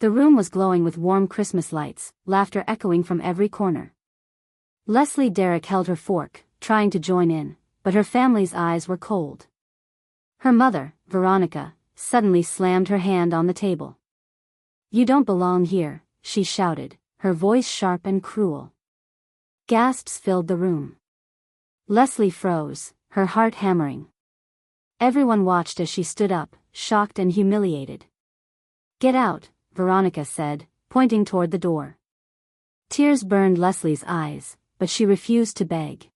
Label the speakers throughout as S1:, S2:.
S1: The room was glowing with warm Christmas lights, laughter echoing from every corner. Leslie Derrick held her fork, trying to join in, but her family's eyes were cold. Her mother, Veronica, suddenly slammed her hand on the table. "You don't belong here," she shouted, her voice sharp and cruel. Gasps filled the room. Leslie froze, her heart hammering. Everyone watched as she stood up, shocked and humiliated. "Get out," Veronica said, pointing toward the door. Tears burned Leslie's eyes, but she refused to beg.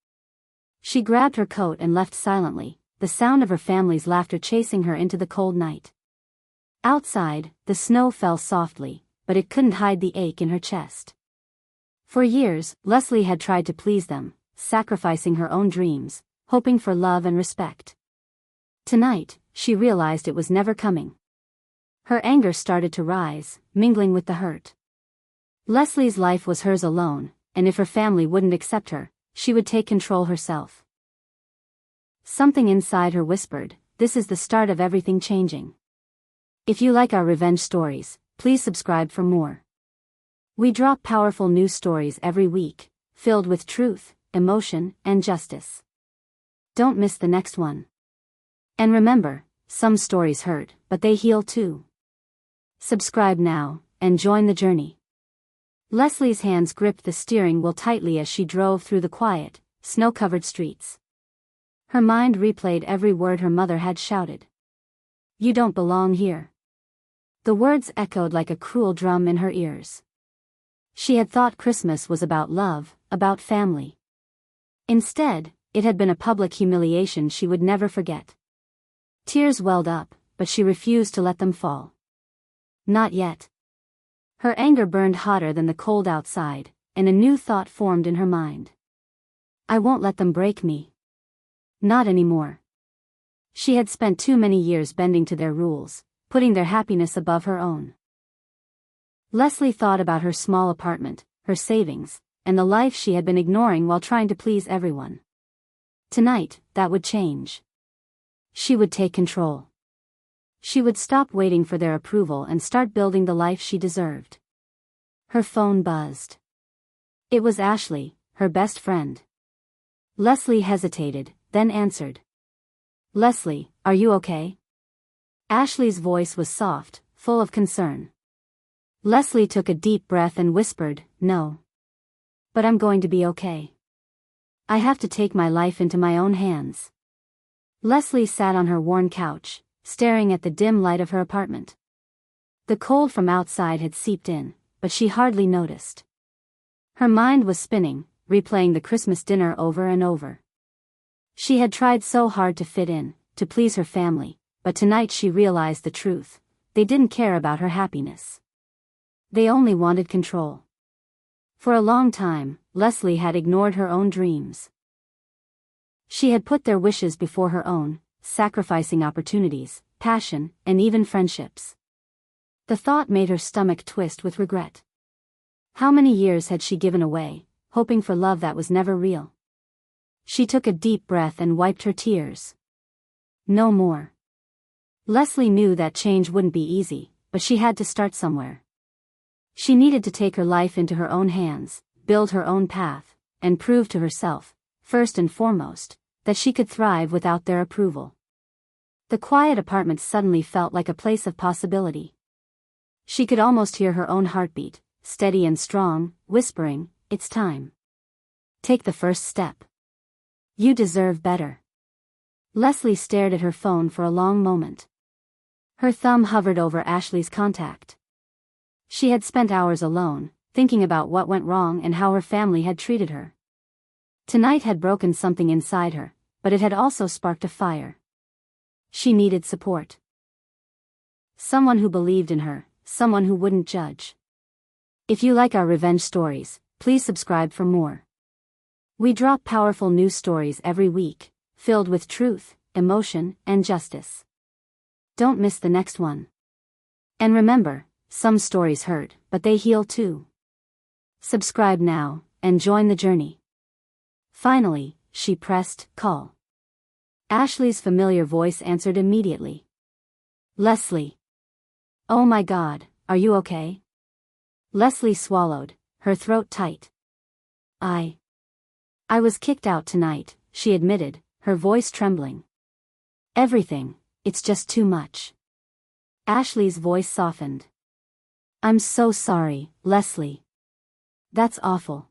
S1: She grabbed her coat and left silently, the sound of her family's laughter chasing her into the cold night. Outside, the snow fell softly, but it couldn't hide the ache in her chest. For years, Leslie had tried to please them, sacrificing her own dreams, hoping for love and respect. Tonight, she realized it was never coming. Her anger started to rise, mingling with the hurt. Leslie's life was hers alone, and if her family wouldn't accept her, she would take control herself. Something inside her whispered, "This is the start of everything changing." If you like our revenge stories, please subscribe for more. We drop powerful news stories every week, filled with truth, emotion, and justice. Don't miss the next one. And remember, some stories hurt, but they heal too. Subscribe now, and join the journey. Leslie's hands gripped the steering wheel tightly as she drove through the quiet, snow-covered streets. Her mind replayed every word her mother had shouted. "You don't belong here." The words echoed like a cruel drum in her ears. She had thought Christmas was about love, about family. Instead, it had been a public humiliation she would never forget. Tears welled up, but she refused to let them fall. Not yet. Her anger burned hotter than the cold outside, and a new thought formed in her mind. "I won't let them break me. Not anymore." She had spent too many years bending to their rules, putting their happiness above her own. Leslie thought about her small apartment, her savings, and the life she had been ignoring while trying to please everyone. Tonight, that would change. She would take control. She would stop waiting for their approval and start building the life she deserved. Her phone buzzed. It was Ashley, her best friend. Leslie hesitated, then answered. "Leslie, are you okay?" Ashley's voice was soft, full of concern. Leslie took a deep breath and whispered, "No. But I'm going to be okay. I have to take my life into my own hands." Leslie sat on her worn couch, staring at the dim light of her apartment. The cold from outside had seeped in, but she hardly noticed. Her mind was spinning, replaying the Christmas dinner over and over. She had tried so hard to fit in, to please her family, but tonight she realized the truth. They didn't care about her happiness. They only wanted control. For a long time, Leslie had ignored her own dreams. She had put their wishes before her own, sacrificing opportunities, passion, and even friendships. The thought made her stomach twist with regret. How many years had she given away, hoping for love that was never real? She took a deep breath and wiped her tears. No more. Leslie knew that change wouldn't be easy, but she had to start somewhere. She needed to take her life into her own hands, build her own path, and prove to herself, first and foremost, that she could thrive without their approval. The quiet apartment suddenly felt like a place of possibility. She could almost hear her own heartbeat, steady and strong, whispering, "It's time. Take the first step. You deserve better." Leslie stared at her phone for a long moment. Her thumb hovered over Ashley's contact. She had spent hours alone, thinking about what went wrong and how her family had treated her. Tonight had broken something inside her, but it had also sparked a fire. She needed support. Someone who believed in her, someone who wouldn't judge. If you like our revenge stories, please subscribe for more. We drop powerful news stories every week, filled with truth, emotion, and justice. Don't miss the next one. And remember, some stories hurt, but they heal too. Subscribe now, and join the journey. Finally, she pressed call. Ashley's familiar voice answered immediately. "Leslie. Oh my God, are you okay? Leslie swallowed, her throat tight. I was kicked out tonight, she admitted, her voice trembling. Everything, it's just too much. Ashley's voice softened. I'm so sorry, Leslie. That's awful.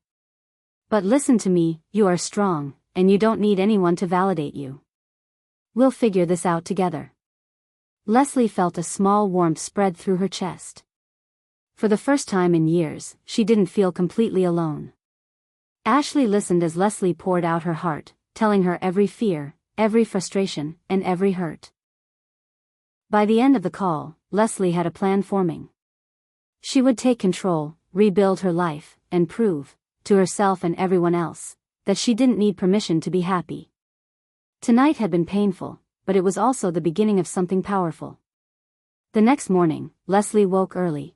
S1: But listen to me, you are strong, and you don't need anyone to validate you. We'll figure this out together. Leslie felt a small warmth spread through her chest. For the first time in years, she didn't feel completely alone. Ashley listened as Leslie poured out her heart, telling her every fear, every frustration, and every hurt. By the end of the call, Leslie had a plan forming. She would take control, rebuild her life, and prove, to herself and everyone else, that she didn't need permission to be happy. Tonight had been painful, but it was also the beginning of something powerful. The next morning, Leslie woke early.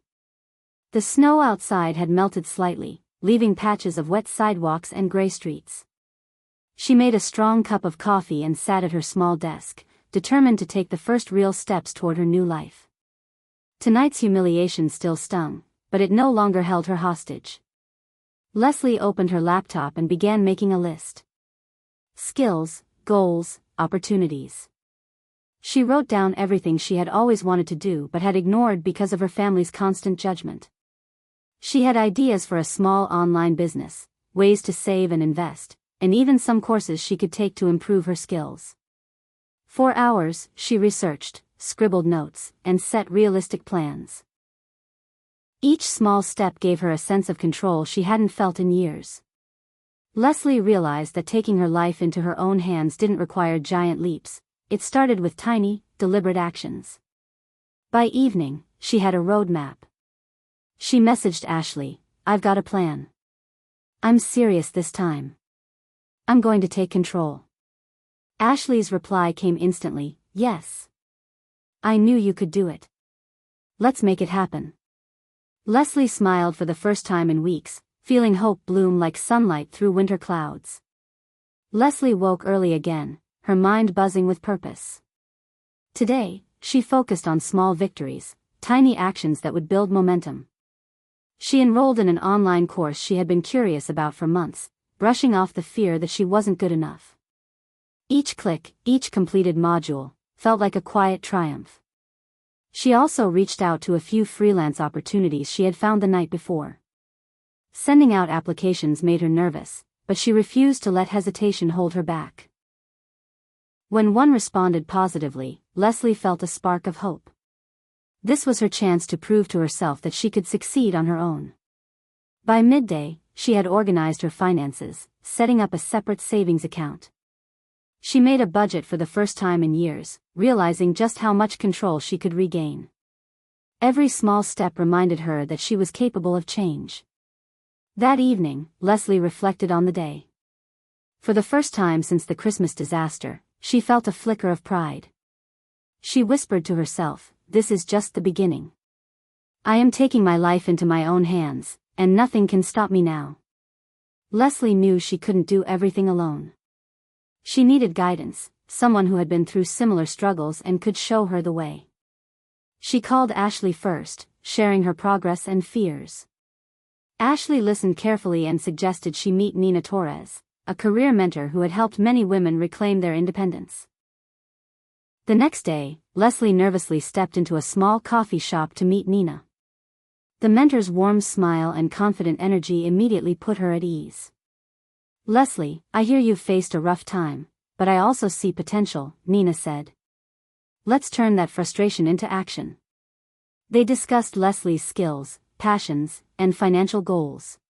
S1: The snow outside had melted slightly, leaving patches of wet sidewalks and gray streets. She made a strong cup of coffee and sat at her small desk, determined to take the first real steps toward her new life. Tonight's humiliation still stung, but it no longer held her hostage. Leslie opened her laptop and began making a list. Skills, goals, opportunities. She wrote down everything she had always wanted to do but had ignored because of her family's constant judgment. She had ideas for a small online business, ways to save and invest, and even some courses she could take to improve her skills. For hours, she researched, scribbled notes, and set realistic plans. Each small step gave her a sense of control she hadn't felt in years. Leslie realized that taking her life into her own hands didn't require giant leaps, it started with tiny, deliberate actions. By evening, she had a roadmap. She messaged Ashley, I've got a plan. I'm serious this time. I'm going to take control. Ashley's reply came instantly, yes. I knew you could do it. Let's make it happen. Leslie smiled for the first time in weeks, feeling hope bloom like sunlight through winter clouds. Leslie woke early again, her mind buzzing with purpose. Today, she focused on small victories, tiny actions that would build momentum. She enrolled in an online course she had been curious about for months, brushing off the fear that she wasn't good enough. Each click, each completed module, felt like a quiet triumph. She also reached out to a few freelance opportunities she had found the night before. Sending out applications made her nervous, but she refused to let hesitation hold her back. When one responded positively, Leslie felt a spark of hope. This was her chance to prove to herself that she could succeed on her own. By midday, she had organized her finances, setting up a separate savings account. She made a budget for the first time in years, realizing just how much control she could regain. Every small step reminded her that she was capable of change. That evening, Leslie reflected on the day. For the first time since the Christmas disaster, she felt a flicker of pride. She whispered to herself, this is just the beginning. I am taking my life into my own hands, and nothing can stop me now. Leslie knew she couldn't do everything alone. She needed guidance, someone who had been through similar struggles and could show her the way. She called Ashley first, sharing her progress and fears. Ashley listened carefully and suggested she meet Nina Torres, a career mentor who had helped many women reclaim their independence. The next day, Leslie nervously stepped into a small coffee shop to meet Nina. The mentor's warm smile and confident energy immediately put her at ease. Leslie, I hear you've faced a rough time, but I also see potential, Nina said. Let's turn that frustration into action. They discussed Leslie's skills, passions, and financial goals.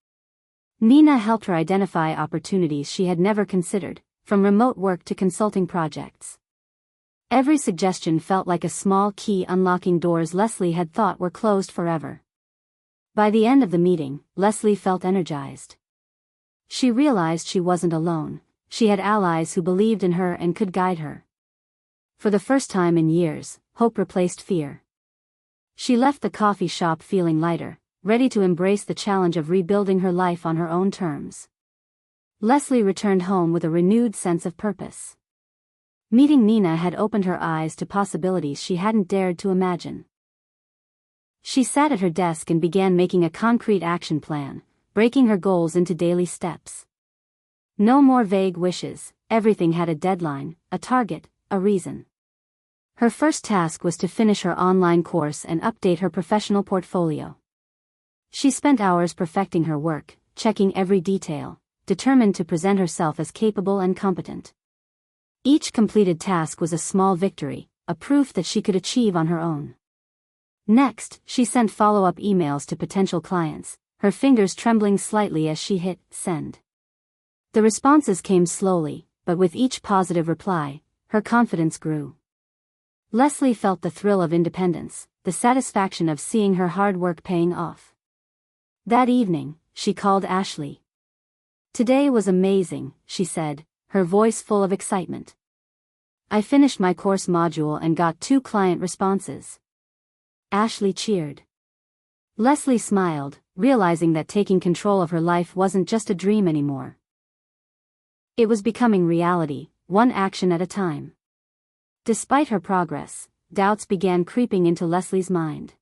S1: Nina helped her identify opportunities she had never considered, from remote work to consulting projects. Every suggestion felt like a small key unlocking doors Leslie had thought were closed forever. By the end of the meeting, Leslie felt energized. She realized she wasn't alone, she had allies who believed in her and could guide her. For the first time in years, hope replaced fear. She left the coffee shop feeling lighter, ready to embrace the challenge of rebuilding her life on her own terms. Leslie returned home with a renewed sense of purpose. Meeting Nina had opened her eyes to possibilities she hadn't dared to imagine. She sat at her desk and began making a concrete action plan, breaking her goals into daily steps. No more vague wishes, everything had a deadline, a target, a reason. Her first task was to finish her online course and update her professional portfolio. She spent hours perfecting her work, checking every detail, determined to present herself as capable and competent. Each completed task was a small victory, a proof that she could achieve on her own. Next, she sent follow-up emails to potential clients, her fingers trembling slightly as she hit send. The responses came slowly, but with each positive reply, her confidence grew. Leslie felt the thrill of independence, the satisfaction of seeing her hard work paying off. That evening, she called Ashley. "Today was amazing," she said, her voice full of excitement. "I finished my course module and got 2 client responses." Ashley cheered. Leslie smiled, realizing that taking control of her life wasn't just a dream anymore. It was becoming reality, one action at a time. Despite her progress, doubts began creeping into Leslie's mind.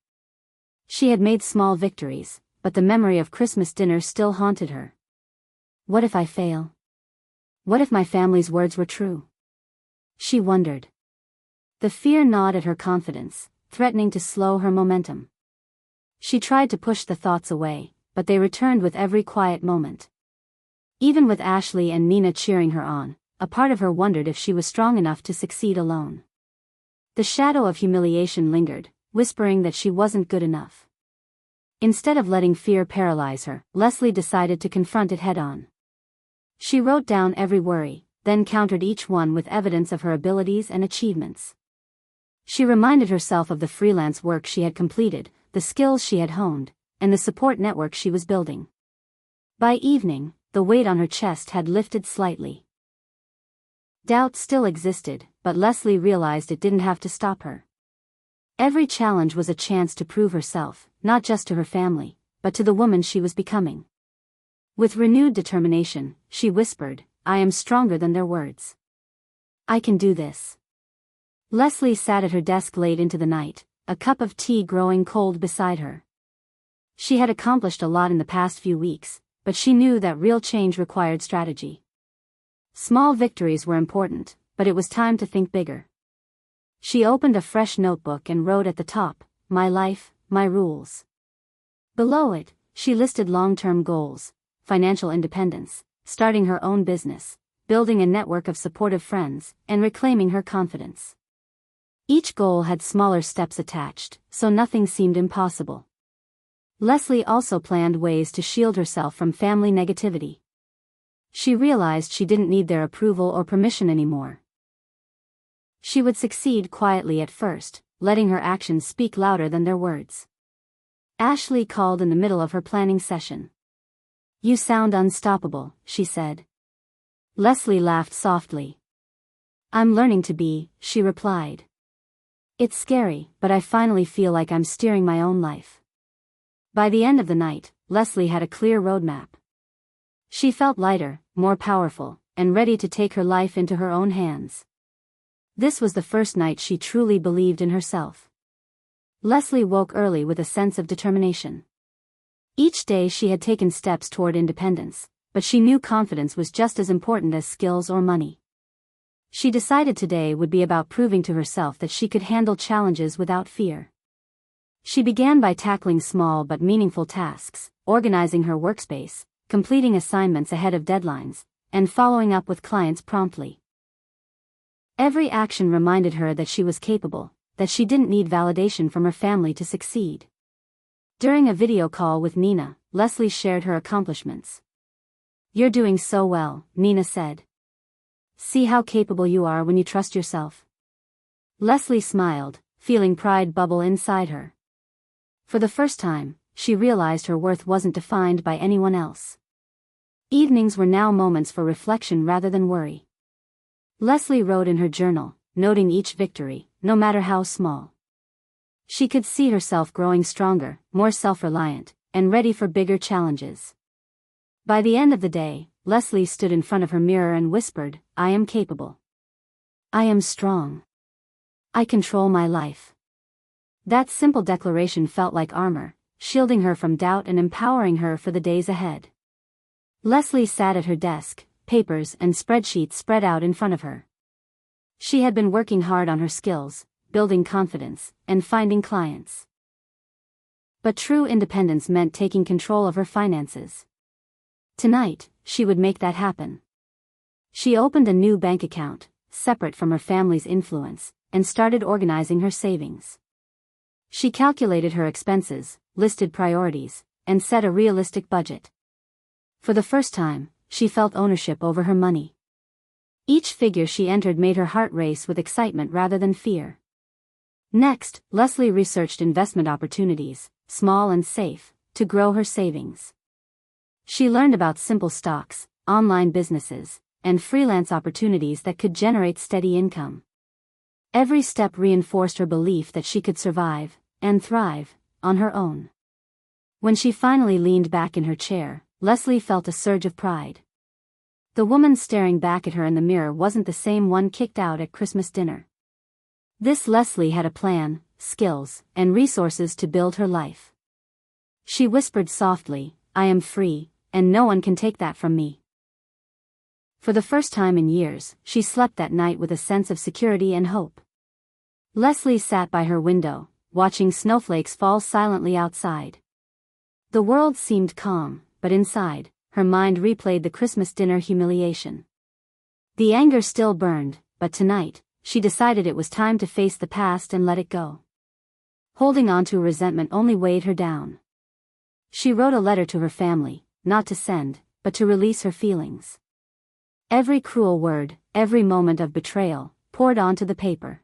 S1: She had made small victories, but the memory of Christmas dinner still haunted her. What if I fail? What if my family's words were true? She wondered. The fear gnawed at her confidence, threatening to slow her momentum. She tried to push the thoughts away, but they returned with every quiet moment. Even with Ashley and Nina cheering her on, a part of her wondered if she was strong enough to succeed alone. The shadow of humiliation lingered, whispering that she wasn't good enough. Instead of letting fear paralyze her, Leslie decided to confront it head-on. She wrote down every worry, then countered each one with evidence of her abilities and achievements. She reminded herself of the freelance work she had completed, the skills she had honed, and the support network she was building. By evening, the weight on her chest had lifted slightly. Doubt still existed, but Leslie realized it didn't have to stop her. Every challenge was a chance to prove herself, not just to her family, but to the woman she was becoming. With renewed determination, she whispered, "I am stronger than their words. I can do this." Leslie sat at her desk late into the night, a cup of tea growing cold beside her. She had accomplished a lot in the past few weeks, but she knew that real change required strategy. Small victories were important, but it was time to think bigger. She opened a fresh notebook and wrote at the top, "My life, my rules." Below it, she listed long-term goals: financial independence, starting her own business, building a network of supportive friends, and reclaiming her confidence. Each goal had smaller steps attached, so nothing seemed impossible. Leslie also planned ways to shield herself from family negativity. She realized she didn't need their approval or permission anymore. She would succeed quietly at first, letting her actions speak louder than their words. Ashley called in the middle of her planning session. "You sound unstoppable," she said. Leslie laughed softly. "I'm learning to be," she replied. "It's scary, but I finally feel like I'm steering my own life." By the end of the night, Leslie had a clear roadmap. She felt lighter, more powerful, and ready to take her life into her own hands. This was the first night she truly believed in herself. Leslie woke early with a sense of determination. Each day she had taken steps toward independence, but she knew confidence was just as important as skills or money. She decided today would be about proving to herself that she could handle challenges without fear. She began by tackling small but meaningful tasks, organizing her workspace, completing assignments ahead of deadlines, and following up with clients promptly. Every action reminded her that she was capable, that she didn't need validation from her family to succeed. During a video call with Nina, Leslie shared her accomplishments. "You're doing so well," Nina said. "See how capable you are when you trust yourself." Leslie smiled, feeling pride bubble inside her. For the first time, she realized her worth wasn't defined by anyone else. Evenings were now moments for reflection rather than worry. Leslie wrote in her journal, noting each victory, no matter how small. She could see herself growing stronger, more self-reliant, and ready for bigger challenges. By the end of the day, Leslie stood in front of her mirror and whispered, "I am capable. I am strong. I control my life." That simple declaration felt like armor, shielding her from doubt and empowering her for the days ahead. Leslie sat at her desk, papers and spreadsheets spread out in front of her. She had been working hard on her skills, building confidence, and finding clients. But true independence meant taking control of her finances. Tonight, she would make that happen. She opened a new bank account, separate from her family's influence, and started organizing her savings. She calculated her expenses, listed priorities, and set a realistic budget. For the first time, she felt ownership over her money. Each figure she entered made her heart race with excitement rather than fear. Next, Leslie researched investment opportunities, small and safe, to grow her savings. She learned about simple stocks, online businesses, and freelance opportunities that could generate steady income. Every step reinforced her belief that she could survive, and thrive, on her own. When she finally leaned back in her chair, Leslie felt a surge of pride. The woman staring back at her in the mirror wasn't the same one kicked out at Christmas dinner. This Leslie had a plan, skills, and resources to build her life. She whispered softly, "I am free, and no one can take that from me." For the first time in years, she slept that night with a sense of security and hope. Leslie sat by her window, watching snowflakes fall silently outside. The world seemed calm, but inside, her mind replayed the Christmas dinner humiliation. The anger still burned, but tonight, she decided it was time to face the past and let it go. Holding on to resentment only weighed her down. She wrote a letter to her family, not to send, but to release her feelings. Every cruel word, every moment of betrayal, poured onto the paper.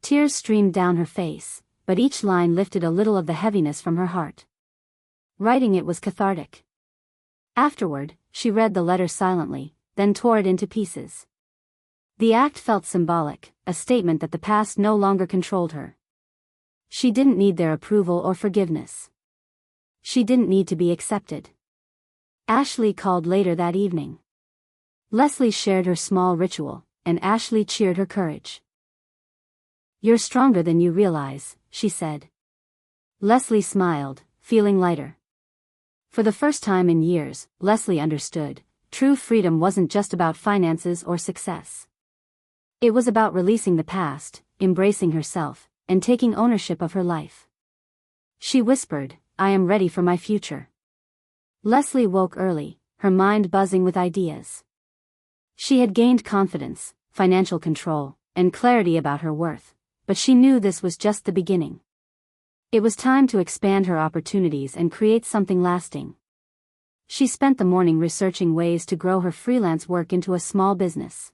S1: Tears streamed down her face, but each line lifted a little of the heaviness from her heart. Writing it was cathartic. Afterward, she read the letter silently, then tore it into pieces. The act felt symbolic, a statement that the past no longer controlled her. She didn't need their approval or forgiveness. She didn't need to be accepted. Ashley called later that evening. Leslie shared her small ritual, and Ashley cheered her courage. "You're stronger than you realize," she said. Leslie smiled, feeling lighter. For the first time in years, Leslie understood, true freedom wasn't just about finances or success. It was about releasing the past, embracing herself, and taking ownership of her life. She whispered, "I am ready for my future." Leslie woke early, her mind buzzing with ideas. She had gained confidence, financial control, and clarity about her worth, but she knew this was just the beginning. It was time to expand her opportunities and create something lasting. She spent the morning researching ways to grow her freelance work into a small business.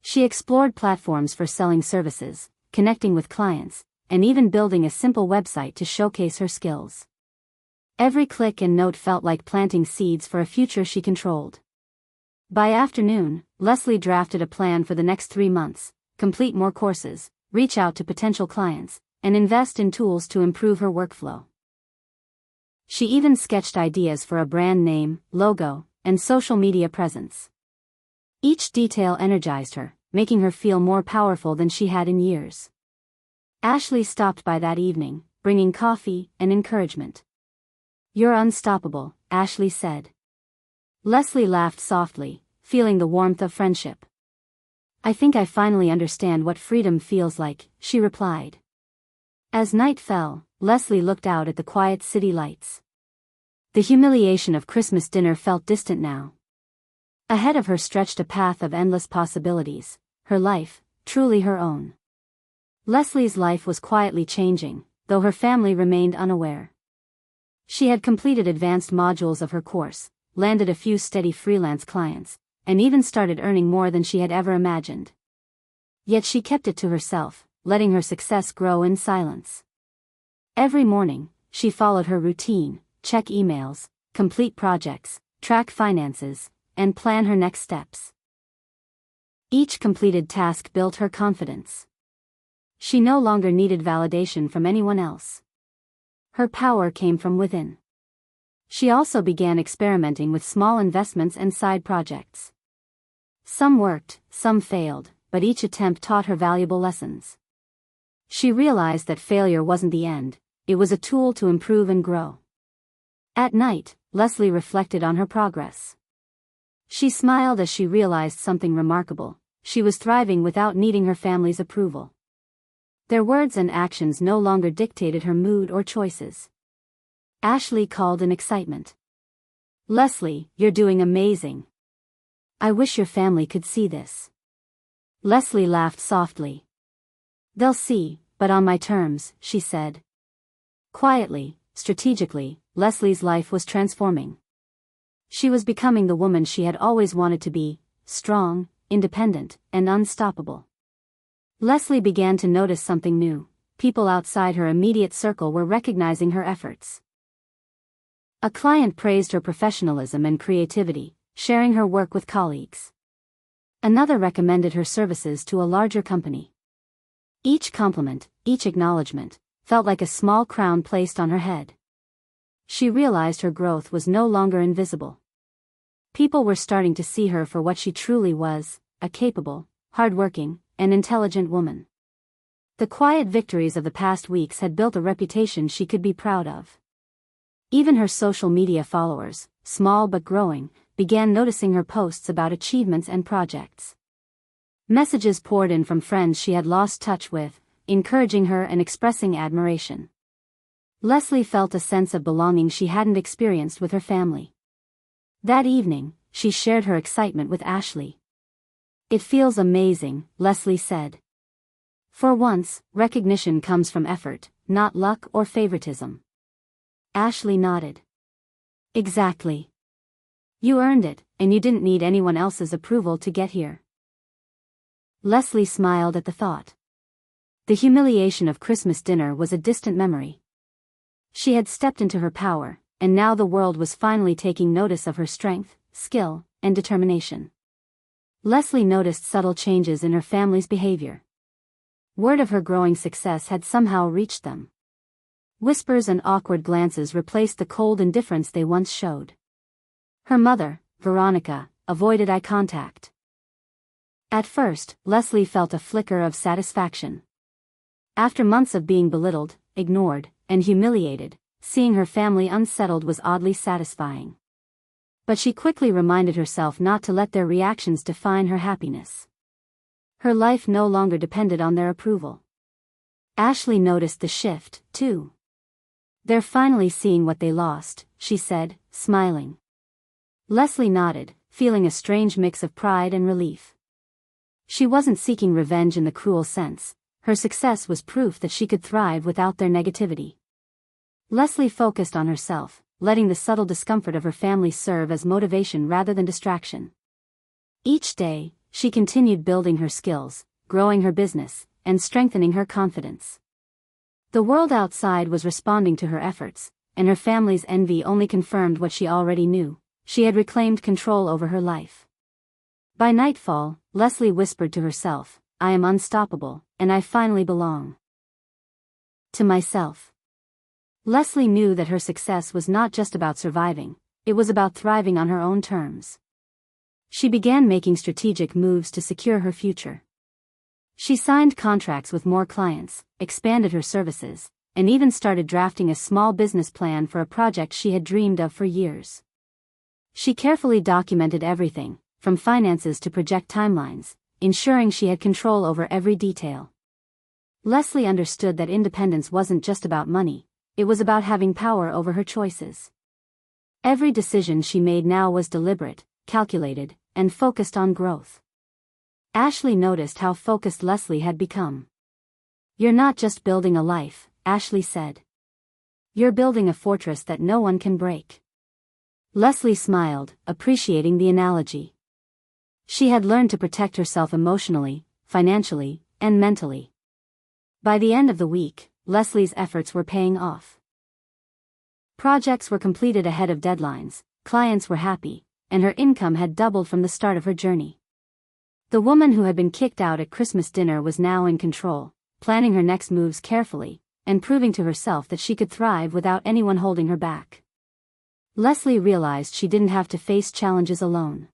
S1: She explored platforms for selling services, connecting with clients, and even building a simple website to showcase her skills. Every click and note felt like planting seeds for a future she controlled. By afternoon, Leslie drafted a plan for the next 3 months, complete more courses, reach out to potential clients, and invest in tools to improve her workflow. She even sketched ideas for a brand name, logo, and social media presence. Each detail energized her, making her feel more powerful than she had in years. Ashley stopped by that evening, bringing coffee and encouragement. "You're unstoppable," Ashley said. Leslie laughed softly, feeling the warmth of friendship. "I think I finally understand what freedom feels like," she replied. As night fell, Leslie looked out at the quiet city lights. The humiliation of Christmas dinner felt distant now. Ahead of her stretched a path of endless possibilities, her life, truly her own. Leslie's life was quietly changing, though her family remained unaware. She had completed advanced modules of her course, landed a few steady freelance clients, and even started earning more than she had ever imagined. Yet she kept it to herself, letting her success grow in silence. Every morning, she followed her routine, check emails, complete projects, track finances, and plan her next steps. Each completed task built her confidence. She no longer needed validation from anyone else. Her power came from within. She also began experimenting with small investments and side projects. Some worked, some failed, but each attempt taught her valuable lessons. She realized that failure wasn't the end, it was a tool to improve and grow. At night, Leslie reflected on her progress. She smiled as she realized something remarkable: she was thriving without needing her family's approval. Their words and actions no longer dictated her mood or choices. Ashley called in excitement. "Leslie, you're doing amazing. I wish your family could see this." Leslie laughed softly. "They'll see, but on my terms," she said. Quietly, strategically, Leslie's life was transforming. She was becoming the woman she had always wanted to be: strong, independent, and unstoppable. Leslie began to notice something new. People outside her immediate circle were recognizing her efforts. A client praised her professionalism and creativity, sharing her work with colleagues. Another recommended her services to a larger company. Each compliment, each acknowledgement, felt like a small crown placed on her head. She realized her growth was no longer invisible. People were starting to see her for what she truly was: a capable, hardworking, and intelligent woman. The quiet victories of the past weeks had built a reputation she could be proud of. Even her social media followers, small but growing, began noticing her posts about achievements and projects. Messages poured in from friends she had lost touch with, encouraging her and expressing admiration. Leslie felt a sense of belonging she hadn't experienced with her family. That evening, she shared her excitement with Ashley. "It feels amazing," Leslie said. "For once, recognition comes from effort, not luck or favoritism." Ashley nodded. "Exactly. You earned it, and you didn't need anyone else's approval to get here." Leslie smiled at the thought. The humiliation of Christmas dinner was a distant memory. She had stepped into her power, and now the world was finally taking notice of her strength, skill, and determination. Leslie noticed subtle changes in her family's behavior. Word of her growing success had somehow reached them. Whispers and awkward glances replaced the cold indifference they once showed. Her mother, Veronica, avoided eye contact. At first, Leslie felt a flicker of satisfaction. After months of being belittled, ignored, and humiliated, seeing her family unsettled was oddly satisfying. But she quickly reminded herself not to let their reactions define her happiness. Her life no longer depended on their approval. Ashley noticed the shift, too. "They're finally seeing what they lost," she said, smiling. Leslie nodded, feeling a strange mix of pride and relief. She wasn't seeking revenge in the cruel sense. Her success was proof that she could thrive without their negativity. Leslie focused on herself, letting the subtle discomfort of her family serve as motivation rather than distraction. Each day, she continued building her skills, growing her business, and strengthening her confidence. The world outside was responding to her efforts, and her family's envy only confirmed what she already knew: she had reclaimed control over her life. By nightfall, Leslie whispered to herself, "I am unstoppable, and I finally belong to myself." Leslie knew that her success was not just about surviving, it was about thriving on her own terms. She began making strategic moves to secure her future. She signed contracts with more clients, expanded her services, and even started drafting a small business plan for a project she had dreamed of for years. She carefully documented everything, from finances to project timelines, ensuring she had control over every detail. Leslie understood that independence wasn't just about money, it was about having power over her choices. Every decision she made now was deliberate, calculated, and focused on growth. Ashley noticed how focused Leslie had become. "You're not just building a life," Ashley said. "You're building a fortress that no one can break." Leslie smiled, appreciating the analogy. She had learned to protect herself emotionally, financially, and mentally. By the end of the week, Leslie's efforts were paying off. Projects were completed ahead of deadlines, clients were happy, and her income had doubled from the start of her journey. The woman who had been kicked out at Christmas dinner was now in control, planning her next moves carefully, and proving to herself that she could thrive without anyone holding her back. Leslie realized she didn't have to face challenges alone.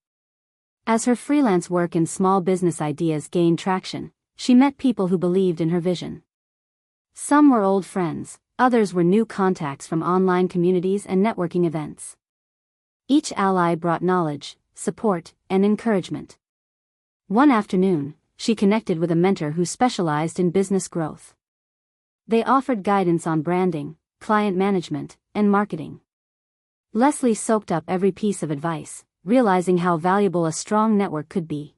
S1: As her freelance work and small business ideas gained traction, she met people who believed in her vision. Some were old friends, others were new contacts from online communities and networking events. Each ally brought knowledge, support, and encouragement. One afternoon, she connected with a mentor who specialized in business growth. They offered guidance on branding, client management, and marketing. Leslie soaked up every piece of advice, realizing how valuable a strong network could be.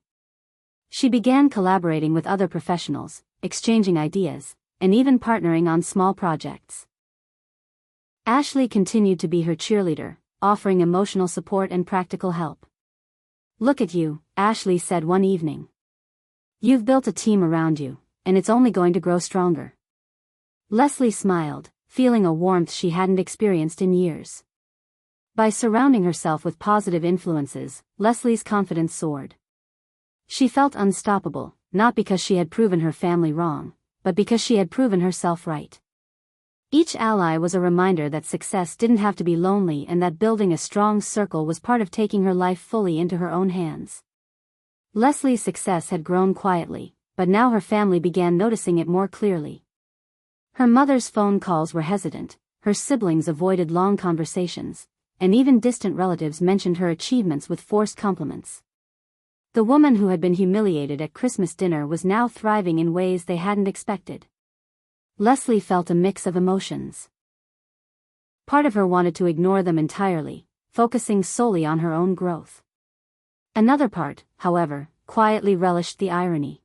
S1: She began collaborating with other professionals, exchanging ideas, and even partnering on small projects. Ashley continued to be her cheerleader, offering emotional support and practical help. "Look at you," Ashley said one evening. "You've built a team around you, and it's only going to grow stronger." Leslie smiled, feeling a warmth she hadn't experienced in years. By surrounding herself with positive influences, Leslie's confidence soared. She felt unstoppable, not because she had proven her family wrong, but because she had proven herself right. Each ally was a reminder that success didn't have to be lonely and that building a strong circle was part of taking her life fully into her own hands. Leslie's success had grown quietly, but now her family began noticing it more clearly. Her mother's phone calls were hesitant, her siblings avoided long conversations, and even distant relatives mentioned her achievements with forced compliments. The woman who had been humiliated at Christmas dinner was now thriving in ways they hadn't expected. Leslie felt a mix of emotions. Part of her wanted to ignore them entirely, focusing solely on her own growth. Another part, however, quietly relished the irony.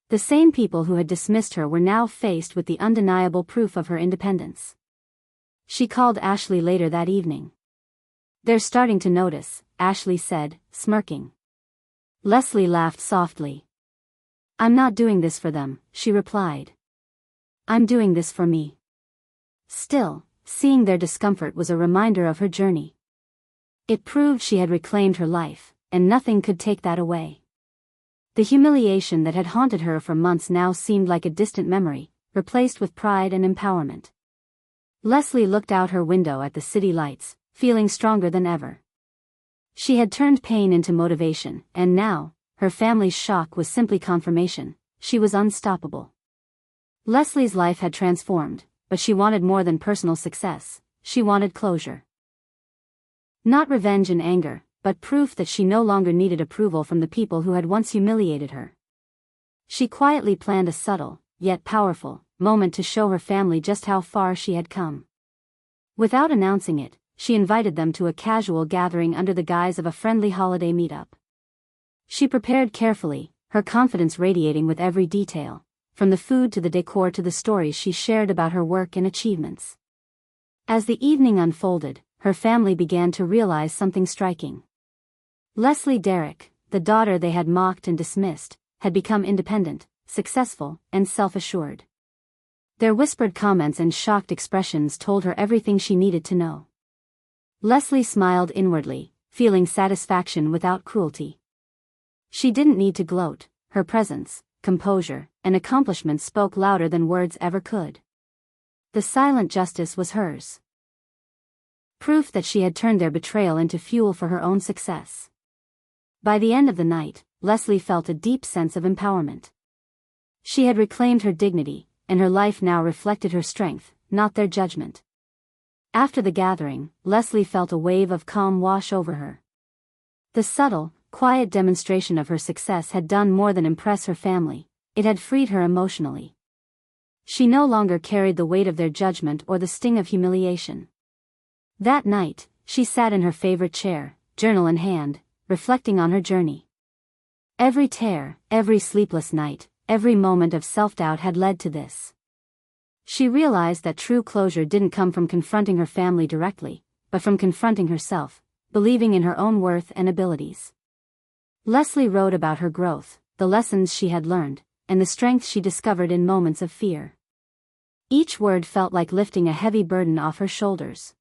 S1: The same people who had dismissed her were now faced with the undeniable proof of her independence. She called Ashley later that evening. "They're starting to notice," Ashley said, smirking. Leslie laughed softly. "I'm not doing this for them," she replied. "I'm doing this for me." Still, seeing their discomfort was a reminder of her journey. It proved she had reclaimed her life, and nothing could take that away. The humiliation that had haunted her for months now seemed like a distant memory, replaced with pride and empowerment. Leslie looked out her window at the city lights, feeling stronger than ever. She had turned pain into motivation, and now, her family's shock was simply confirmation. She was unstoppable. Leslie's life had transformed, but she wanted more than personal success. She wanted closure. Not revenge and anger, but proof that she no longer needed approval from the people who had once humiliated her. She quietly planned a subtle, yet powerful, moment to show her family just how far she had come. Without announcing it, she invited them to a casual gathering under the guise of a friendly holiday meetup. She prepared carefully, her confidence radiating with every detail, from the food to the decor to the stories she shared about her work and achievements. As the evening unfolded, her family began to realize something striking. Leslie Derrick, the daughter they had mocked and dismissed, had become independent, successful, and self-assured. Their whispered comments and shocked expressions told her everything she needed to know. Leslie smiled inwardly, feeling satisfaction without cruelty. She didn't need to gloat. Her presence, composure, and accomplishments spoke louder than words ever could. The silent justice was hers. Proof that she had turned their betrayal into fuel for her own success. By the end of the night, Leslie felt a deep sense of empowerment. She had reclaimed her dignity, and her life now reflected her strength, not their judgment. After the gathering, Leslie felt a wave of calm wash over her. The subtle, quiet demonstration of her success had done more than impress her family. It had freed her emotionally. She no longer carried the weight of their judgment or the sting of humiliation. That night, she sat in her favorite chair, journal in hand, reflecting on her journey. Every tear, every sleepless night, every moment of self-doubt had led to this. She realized that true closure didn't come from confronting her family directly, but from confronting herself, believing in her own worth and abilities. Leslie wrote about her growth, the lessons she had learned, and the strength she discovered in moments of fear. Each word felt like lifting a heavy burden off her shoulders.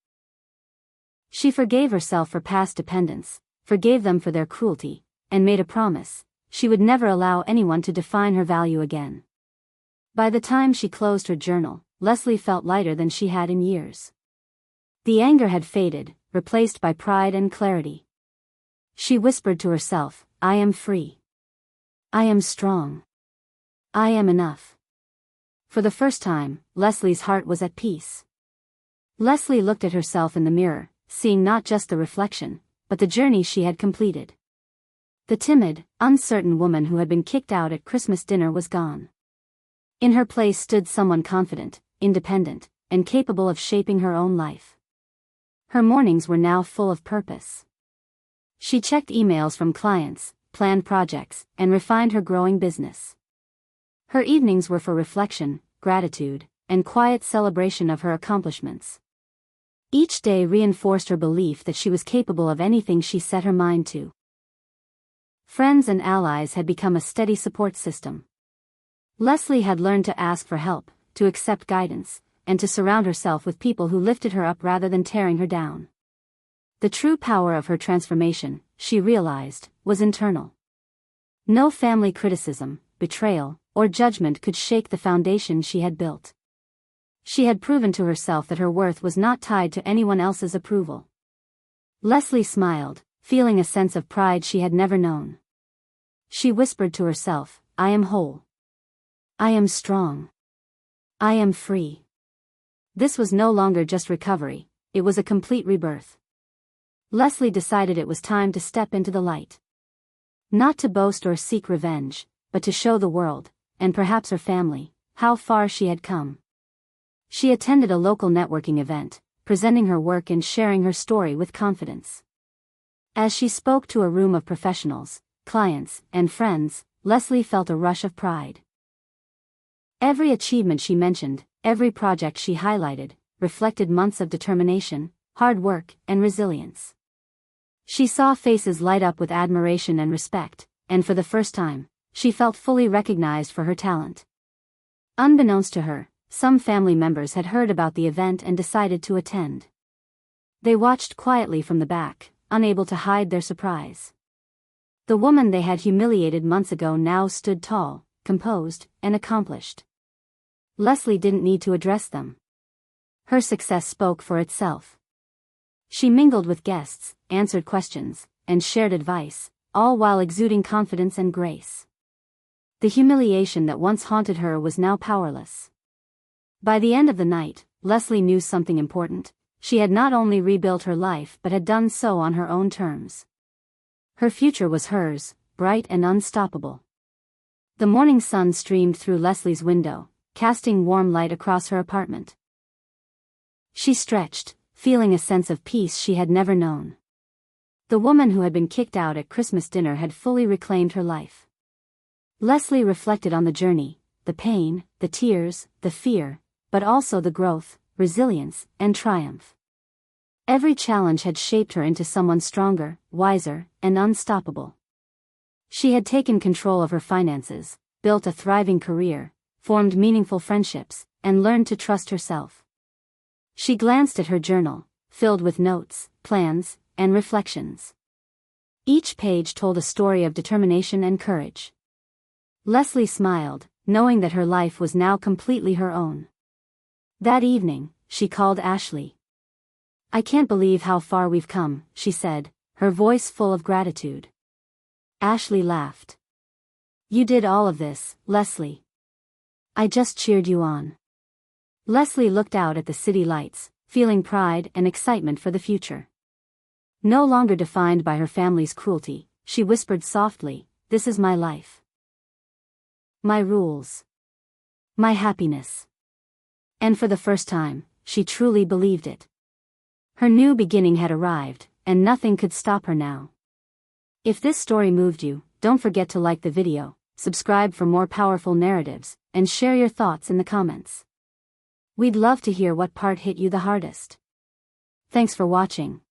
S1: She forgave herself for past dependence, forgave them for their cruelty, and made a promise: she would never allow anyone to define her value again. By the time she closed her journal, Leslie felt lighter than she had in years. The anger had faded, replaced by pride and clarity. She whispered to herself, "I am free. I am strong. I am enough." For the first time, Leslie's heart was at peace. Leslie looked at herself in the mirror, seeing not just the reflection, but the journey she had completed. The timid, uncertain woman who had been kicked out at Christmas dinner was gone. In her place stood someone confident, independent, and capable of shaping her own life. Her mornings were now full of purpose. She checked emails from clients, planned projects, and refined her growing business. Her evenings were for reflection, gratitude, and quiet celebration of her accomplishments. Each day reinforced her belief that she was capable of anything she set her mind to. Friends and allies had become a steady support system. Leslie had learned to ask for help, to accept guidance, and to surround herself with people who lifted her up rather than tearing her down. The true power of her transformation, she realized, was internal. No family criticism, betrayal, or judgment could shake the foundation she had built. She had proven to herself that her worth was not tied to anyone else's approval. Leslie smiled, feeling a sense of pride she had never known. She whispered to herself, "I am whole. I am strong. I am free." This was no longer just recovery, it was a complete rebirth. Leslie decided it was time to step into the light. Not to boast or seek revenge, but to show the world, and perhaps her family, how far she had come. She attended a local networking event, presenting her work and sharing her story with confidence. As she spoke to a room of professionals, clients, and friends, Leslie felt a rush of pride. Every achievement she mentioned, every project she highlighted, reflected months of determination, hard work, and resilience. She saw faces light up with admiration and respect, and for the first time, she felt fully recognized for her talent. Unbeknownst to her, some family members had heard about the event and decided to attend. They watched quietly from the back, unable to hide their surprise. The woman they had humiliated months ago now stood tall, composed, and accomplished. Leslie didn't need to address them. Her success spoke for itself. She mingled with guests, answered questions, and shared advice, all while exuding confidence and grace. The humiliation that once haunted her was now powerless. By the end of the night, Leslie knew something important. She had not only rebuilt her life but had done so on her own terms. Her future was hers, bright and unstoppable. The morning sun streamed through Leslie's window, casting warm light across her apartment. She stretched, feeling a sense of peace she had never known. The woman who had been kicked out at Christmas dinner had fully reclaimed her life. Leslie reflected on the journey, the pain, the tears, the fear, but also the growth, resilience, and triumph. Every challenge had shaped her into someone stronger, wiser, and unstoppable. She had taken control of her finances, built a thriving career, formed meaningful friendships, and learned to trust herself. She glanced at her journal, filled with notes, plans, and reflections. Each page told a story of determination and courage. Leslie smiled, knowing that her life was now completely her own. That evening, she called Ashley. "I can't believe how far we've come," she said, her voice full of gratitude. Ashley laughed. "You did all of this, Leslie. I just cheered you on." Leslie looked out at the city lights, feeling pride and excitement for the future. No longer defined by her family's cruelty, she whispered softly, "This is my life. My rules. My happiness." And for the first time, she truly believed it. Her new beginning had arrived, and nothing could stop her now. If this story moved you, don't forget to like the video, subscribe for more powerful narratives, and share your thoughts in the comments. We'd love to hear what part hit you the hardest. Thanks for watching.